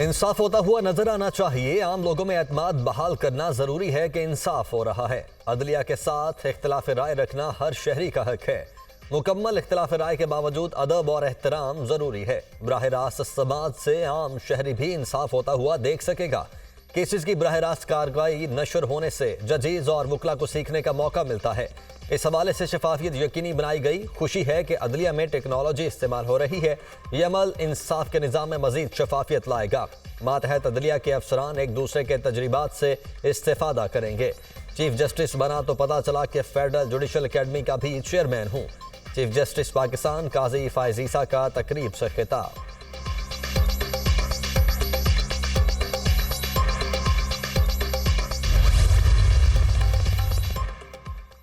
इंसाफ होता हुआ नजर आना चाहिए। आम लोगों में एतमाद बहाल करना जरूरी है कि इंसाफ हो रहा है। अदलिया के साथ इख्तिलाफ राय रखना हर शहरी का हक है। मुकम्मल इख्तिलाफ राय के बावजूद अदब और एहतराम जरूरी है। बराह रास्त समाज से आम शहरी भी इंसाफ होता हुआ देख सकेगा। केसेस की बराह रास्त कार्रवाई नशर होने से जजेज और वकला को सीखने का मौका मिलता है। इस हवाले से शफाफियत यकीनी बनाई गई। खुशी है कि अदलिया में टेक्नोलॉजी इस्तेमाल हो रही है। यह अमल इंसाफ के निज़ाम में मजीद शफाफियत लाएगा। मातहत अदलिया के अफसरान एक दूसरे के तजर्बात से इस्तेफादा करेंगे। चीफ जस्टिस बना तो पता चला कि फेडरल जुडिशल अकेडमी का भी चेयरमैन हूँ। चीफ जस्टिस पाकिस्तान काजी फायज ईसा का तकरीब से खिताब।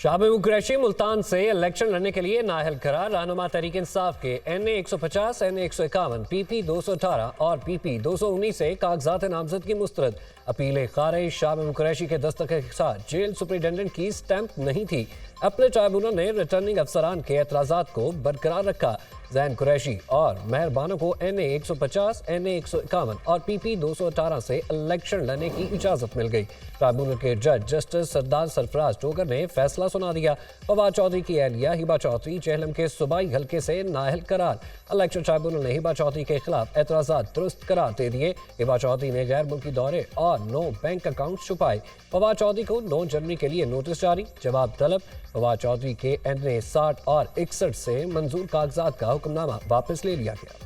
शाहबूब कुरैशी मुल्तान से इलेक्शन लड़ने के लिए नाअहल करार। रहनुमा तहरीक इंसाफ के NA 150, NA 151, PP 218 और PP 219 से कागजात नामजदगी मुस्तरद। अपील खारिज। शाहबूब कुरैशी के दस्तखत के साथ जेल सुपरिटेंडेंट की स्टैंप नहीं थी। अपने ट्राइब्यूनल ने रिटर्निंग अफसरान के एतराज़ात को बरकरार रखा। जैन कुरैशी और मेहरबानों को NA 150, NA 151 और PP 218 से इलेक्शन लड़ने की इजाज़त मिल गई। ट्राइब्यूनल के जज जस्टिस सरदार सरफराज टोकर ने फैसला सुना दिया। फवाद चौधरी की एहलिया हिबा चौधरी चेहलम के सूबाई हल्के से नाअहल करार। इलेक्शन ट्राइब्यूनल ने हिबा चौधरी के खिलाफ एतराज़ात दुरुस्त करार दे दिए। हिबा चौधरी ने गैर मुल्की दौरे और 9 बैंक अकाउंट छुपाए। फवाद चौधरी को 9 जनवरी के लिए नोटिस जारी। जवाब तलब। फवाद चौधरी के NA 60 और 61 से मंजूर कागजात का हुक्मनामा वापस ले लिया गया।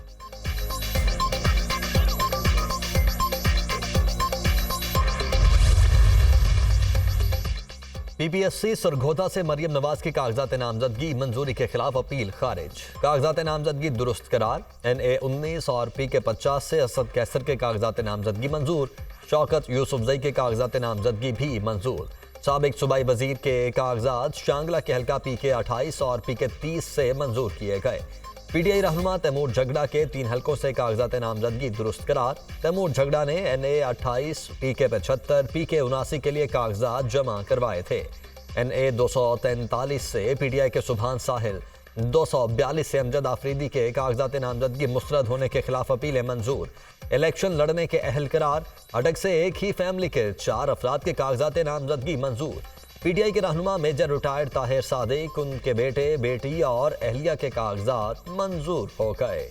PPSC सरगोधा से मरियम नवाज की कागजात नामजदगी मंजूरी के खिलाफ अपील खारिज। कागजात नामजदगी दुरुस्त करार। NA 19 और PK 50 से असद कैसर के कागजात नामजदगी मंजूर। शौकत यूसुफजई के कागजात नामजदगी भी मंजूर। साबिक सूबाई वजीर के कागजात शांगला के हल्का PK 28 और PK 30 से मंजूर किए गए। PTI रहनुमा तैमूर झगड़ा के 3 हलकों से कागजात नामजदगी दुरुस्त करार। तैमूर झगड़ा ने NA 28, PK 75, PK 79 के लिए कागजात जमा करवाए थे। NA 243 से PTI के सुभान साहिल, 242 से अमजद आफरीदी के कागजात नामजदगी मुस्तरद होने के खिलाफ अपीलें मंजूर। इलेक्शन लड़ने के अहल करार। अटक से एक ही फैमिली के 4 अफराद के कागजात नामजदगी मंजूर। PTI के रहनुमा मेजर रिटायर्ड ताहिर सादिक, उनके बेटे बेटी और अहलिया के कागजात मंजूर हो गए।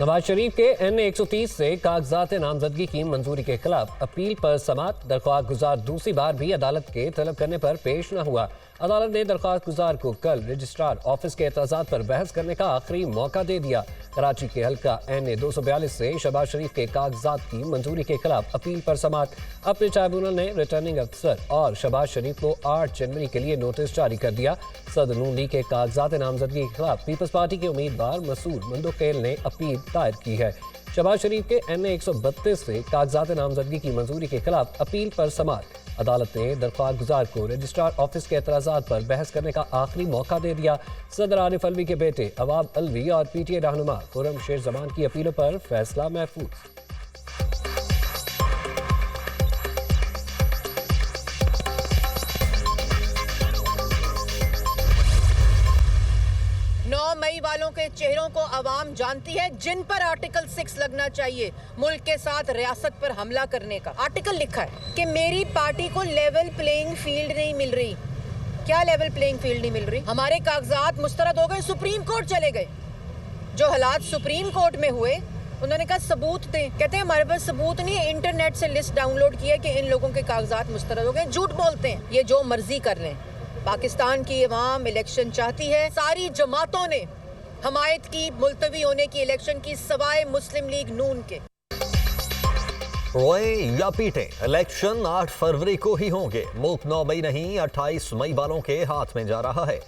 नवाज शरीफ के NA 130 से कागजात नामजदगी की मंजूरी के खिलाफ अपील पर समाअत। दरख्वास्त गुजार दूसरी बार भी अदालत के तलब करने पर पेश न हुआ। अदालत ने दरख्वास्त गुजार को कल रजिस्ट्रार ऑफिस के एतराज़ात पर बहस करने का आखिरी मौका दे दिया। कराची के हल्का NA 242 से शहबाज शरीफ के कागजात की मंजूरी के खिलाफ अपील पर समाअत। अपने ट्राइब्यूनल ने रिटर्निंग अफसर और शहबाज शरीफ को 8 जनवरी के लिए नोटिस जारी कर दिया। सदर नून लीग के कागजात नामजदगी के खिलाफ पीपल्स पार्टी के उम्मीदवार मसूद मंदोखेल ने अपील दायर की है। शहबाज शरीफ के NA 132 से कागजात नामजदगी की मंजूरी के खिलाफ अपील पर समाअत। अदालत ने दरख्वास्त गुजार को रजिस्ट्रार ऑफिस के एतराज़ात पर बहस करने का आखिरी मौका दे दिया। सदर आरिफ अलवी के बेटे अवाब अलवी और PTI रहनुमा खुर्रम शेर जमान की अपीलों पर फैसला महफूज। मई वालों के चेहरों को आवाम जानती है, जिन पर आर्टिकल 6 लगना चाहिए मुल्क के साथ रियासत पर हमला करने का। आर्टिकल लिखा है कि मेरी पार्टी को लेवल प्लेइंग फील्ड नहीं मिल रही। क्या लेवल प्लेइंग फील्ड नहीं मिल रही? हमारे कागजात मुस्तरद हो गए, सुप्रीम कोर्ट चले गए। जो हालात सुप्रीम कोर्ट में हुए, उन्होंने कहा सबूत दें। कहते हैं हमारे पास सबूत नहीं है, इंटरनेट से लिस्ट डाउनलोड की है कि इन लोगों के कागजात मुस्तरद हो गए। झूठ बोलते हैं, ये जो मर्जी कर रहे हैं। पाकिस्तान की अवाम इलेक्शन चाहती है। सारी जमातों ने हमायत की मुलतवी होने की इलेक्शन की, सवाए मुस्लिम लीग नून के। रोए या पीटे, इलेक्शन 8 फरवरी को ही होंगे। मुल्क 9 मई नहीं 28 मई वालों के हाथ में जा रहा है।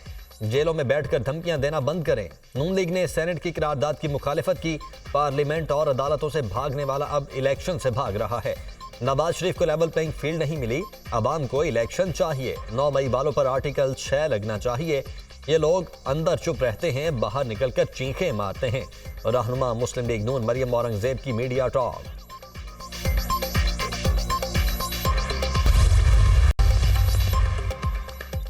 जेलों में बैठकर धमकियां देना बंद करें। नून लीग ने सेनेट की करारदाद की मुखालिफत की। पार्लियामेंट और अदालतों से भागने वाला अब इलेक्शन से भाग रहा है। नवाज शरीफ को लेवल प्लेइंग फील्ड नहीं मिली, अवाम को इलेक्शन चाहिए। 9 मई वालों पर आर्टिकल 6 लगना चाहिए। ये लोग अंदर चुप रहते हैं, बाहर निकलकर चीखें मारते हैं। रहनुमा मुस्लिम लीग नून मरियम औरंगजेब की मीडिया टॉक।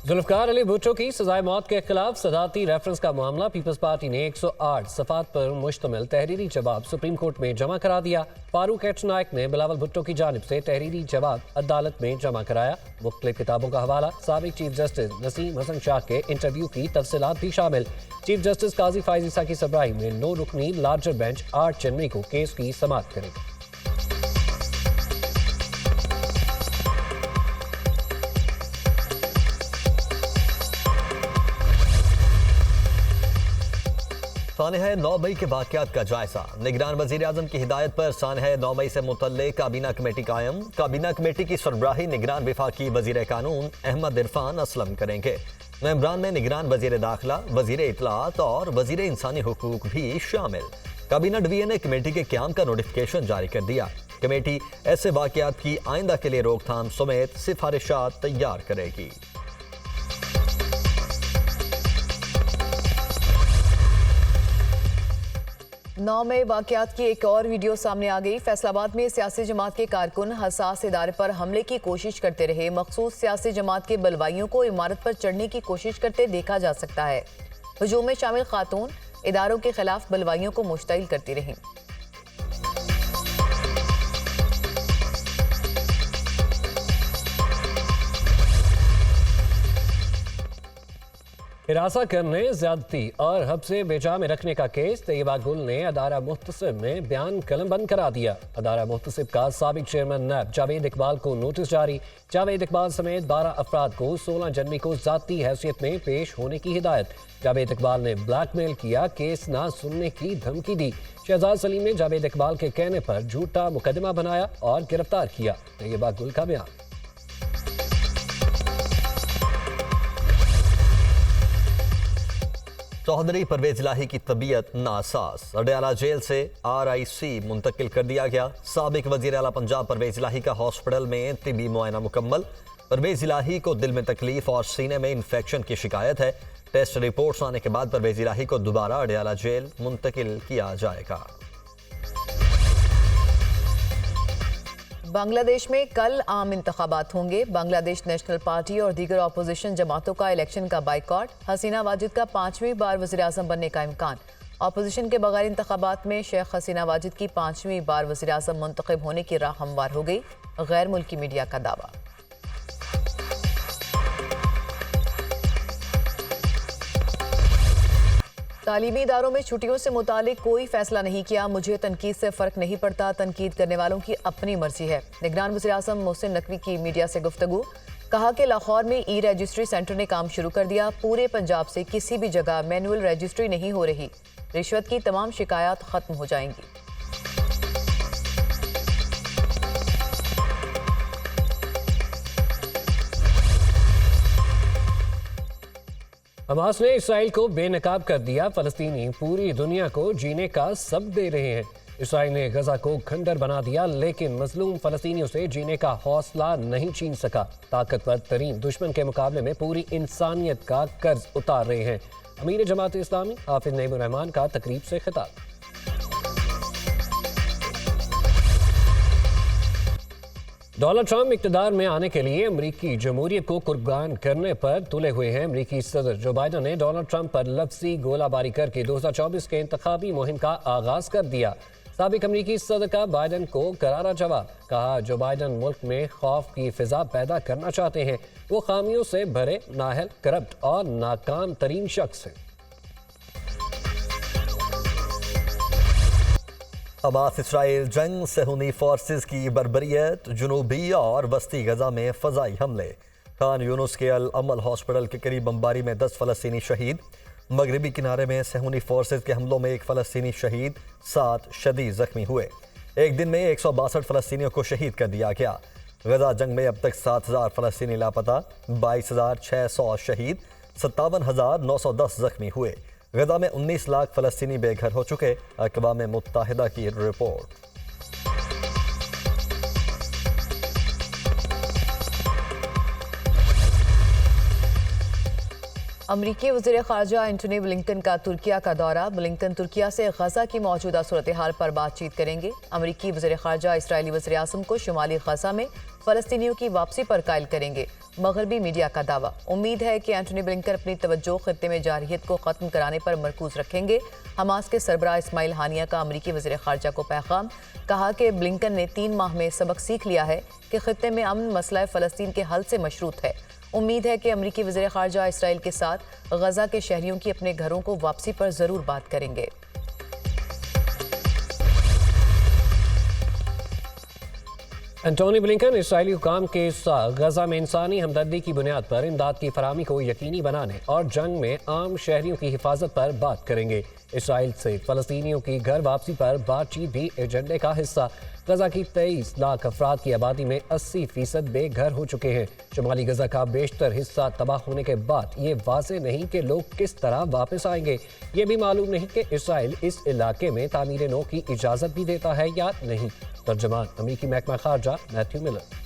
जुल्फकार अली भुट्टो की सजाए मौत के खिलाफ सदाती रेफरेंस का मामला पीपल्स पार्टी ने 108 सफात पर मुश्तमिल तहरीरी जवाब सुप्रीम कोर्ट में जमा करा दिया। फारूक एच नायक ने बिलावल भुट्टो की जानिब से तहरीरी जवाब अदालत में जमा कराया। मुख्तलिफ किताबों का हवाला, साबिक चीफ जस्टिस नसीम हसन शाह के इंटरव्यू की तफसीलात भी शामिल। चीफ जस्टिस काजी फाइज ईसा की सरबराही में 9 रुकनी लार्जर बेंच 8 जनवरी को केस की समाअत करेगी। सानह 9 मई के वाक़यात का जायजा। निगरान वज़ीर आज़म की हिदायत पर सानह 9 मई से मुतल्लिक़ काबीना कमेटी कायम। काबीना कमेटी की सरबराही निगरान वफाकी वज़ीर कानून अहमद इरफान असलम करेंगे। मेंबरान में निगरान वज़ीर दाखिला, वज़ीर इत्तलात और वज़ीर इंसानी हुकूक भी शामिल। काबीना डिवीजन ने कमेटी के क़याम का नोटिफिकेशन जारी कर दिया। कमेटी ऐसे वाक़यात की आइंदा के लिए रोकथाम समेत सिफारिशात तैयार करेगी। 9 मई वाकयात की एक और वीडियो सामने आ गई। फैसलाबाद में सियासी जमात के कारकुन हसास इदारे पर हमले की कोशिश करते रहे। मखसूस सियासी जमात के बलवाइयों को इमारत पर चढ़ने की कोशिश करते देखा जा सकता है। हुजूम में शामिल खातून इदारों के खिलाफ बलवाइयों को मुश्तइल करती रहीं। हिरासा करने, ज्यादती और हब्से बेजा में रखने का केस तैयबा गुल ने अदारा मुहतसिब में बयान कलमबंद करा दिया। अदारा मुहतसिब का साबिक चेयरमैन नैब जावेद इकबाल को नोटिस जारी। जावेद इकबाल समेत 12 अफराद को 16 जनवरी को जाती हैसियत में पेश होने की हिदायत। जावेद इकबाल ने ब्लैकमेल किया, केस ना सुनने की धमकी दी। शहजाद सलीम ने जावेद इकबाल के कहने पर झूठा मुकदमा बनाया और गिरफ्तार किया। तैयबा गुल का बयान। चौधरी परवेज इलाही की तबीयत नासाज, अडयाला जेल से RIC मुंतकिल कर दिया गया। साबिक वजीर आला पंजाब परवेज इलाही का हॉस्पिटल में तिबी मुआयना मुकम्मल। परवेज इलाही को दिल में तकलीफ और सीने में इन्फेक्शन की शिकायत है। टेस्ट रिपोर्ट्स आने के बाद परवेज इलाही को दोबारा अडयाला जेल मुंतकिल किया जाएगा। बांग्लादेश में कल आम इंतखाबात होंगे। बांग्लादेश नेशनल पार्टी और दीगर अपोजिशन जमातों का इलेक्शन का बाइकॉट। हसीना वाजिद का 5वीं बार वज़ीर आज़म बनने का इम्कान। अपोजिशन के बगैर इंतखाबात में शेख हसीना वाजिद की 5वीं बार वज़ीर आज़म मुंतखब होने की राह हमवार हो गई। गैर मुल्की मीडिया का दावा। तालीमी इदारों में छुट्टियों से मुतालिक कोई फैसला नहीं किया। मुझे तनकीद से फ़र्क नहीं पड़ता, तनकीद करने वालों की अपनी मर्जी है। निगरान वज़ीर आज़म मोहसिन नकवी की मीडिया से गुफ्तगू। कहा कि लाहौर में रजिस्ट्री सेंटर ने काम शुरू कर दिया। पूरे पंजाब से किसी भी जगह मैनुअल रजिस्ट्री नहीं हो रही। रिश्वत की तमाम शिकायत ख़त्म हो जाएंगी। हमास ने इसराइल को बेनकाब कर दिया। फलस्तीनी पूरी दुनिया को जीने का सब दे रहे हैं। इसराइल ने गजा को खंडर बना दिया, लेकिन मजलूम फलस्तीनियों से जीने का हौसला नहीं छीन सका। ताकतवर तरीन दुश्मन के मुकाबले में पूरी इंसानियत का कर्ज उतार रहे हैं। अमीर जमात इस्लामी हाफिज नईमुर रहमान का तकरीब से खिताब। डोनाल्ड ट्रंप इक़्तिदार में आने के लिए अमरीकी जमहूरियत को कुर्बान करने पर तुले हुए हैं। अमरीकी सदर जो बाइडन ने डोनाल्ड ट्रंप पर लफ्ज़ी गोलाबारी करके 2024 के इंतखाबी मुहिम का आगाज कर दिया। साबिक अमरीकी सदर का बाइडन को करारा जवाब। कहा, जो बाइडन मुल्क में खौफ की फिजा पैदा करना चाहते हैं, वो खामियों से भरे, नाअहल, करप्ट और नाकाम तरीन शख्स हैं। हमास इसराइल जंग, सहूनी फोर्सेस की बर्बरियत, जुनूबी और वस्ती गजा में फजाई हमले। खान यूनुस के अल अमल हॉस्पिटल के करीब बमबारी में 10 फलस्तीनी शहीद। मगरबी किनारे में सहूनी फोर्सेस के हमलों में 1 फलस्तीनी शहीद, 7 शदीद जख्मी हुए। एक दिन में 162 फलस्तीनियों को शहीद कर दिया गया। गजा जंग में अब तक 7000 फलस्तीनी लापता, 22600 शहीद, 57,910 जख्मी हुए। गजा में 19 लाख फलस्तीनी बेघर हो चुके। अक़वाम मुत्तहिदा की रिपोर्ट। अमरीकी वज़ीर ख़ारजा एंटनी ब्लिंकन का तुर्किया का दौरा। ब्लिंकन तुर्किया से गजा की मौजूदा सूरत हाल पर बातचीत करेंगे। अमरीकी वज़ीर ख़ारजा इसराइली वज़ीर आज़म को शुमाली गजा में फ़लस्तीनियों की वापसी पर कायल करेंगे। मगरबी मीडिया का दावा। उम्मीद है कि एंटनी ब्लिंकन अपनी तवज्जो खित्ते में जारहियत को ख़त्म कराने पर मरकूज़ रखेंगे। हमास के सरबराह इस्माइल हानिया का अमरीकी वज़ीर ख़ारजा को पैगाम। कहा कि ब्लिंकन ने 3 माह में सबक सीख लिया है कि खित्ते में अमन मसला फ़लस्तीन के हल से मशरूत है। उम्मीद है कि अमरीकी वज़ीर ख़ारजा इसराइल के साथ गजा के शहरियों की अपने घरों को वापसी पर ज़रूर बात करेंगे। एंटोनी ब्लिंकन इसराइली हुकाम के साथ गजा में इंसानी हमदर्दी की बुनियाद पर इमदाद की फराहमी को यकीनी बनाने और जंग में आम शहरियों की हिफाजत पर बात करेंगे। इसराइल से फ़लस्तीनियों की घर वापसी पर बातचीत भी एजेंडे का हिस्सा। गजा की 23 लाख अफराद की आबादी में 80% बेघर हो चुके हैं। शुमाली गजा का बेशतर हिस्सा तबाह होने के बाद ये वाज़ेह नहीं कि लोग किस तरह वापस आएंगे। ये भी मालूम नहीं कि इसराइल इस इलाके में तामीर नो की इजाज़त भी देता है या नहीं। तर्जमान अमरीकी महकमा खारजा मैथ्यू मिलर।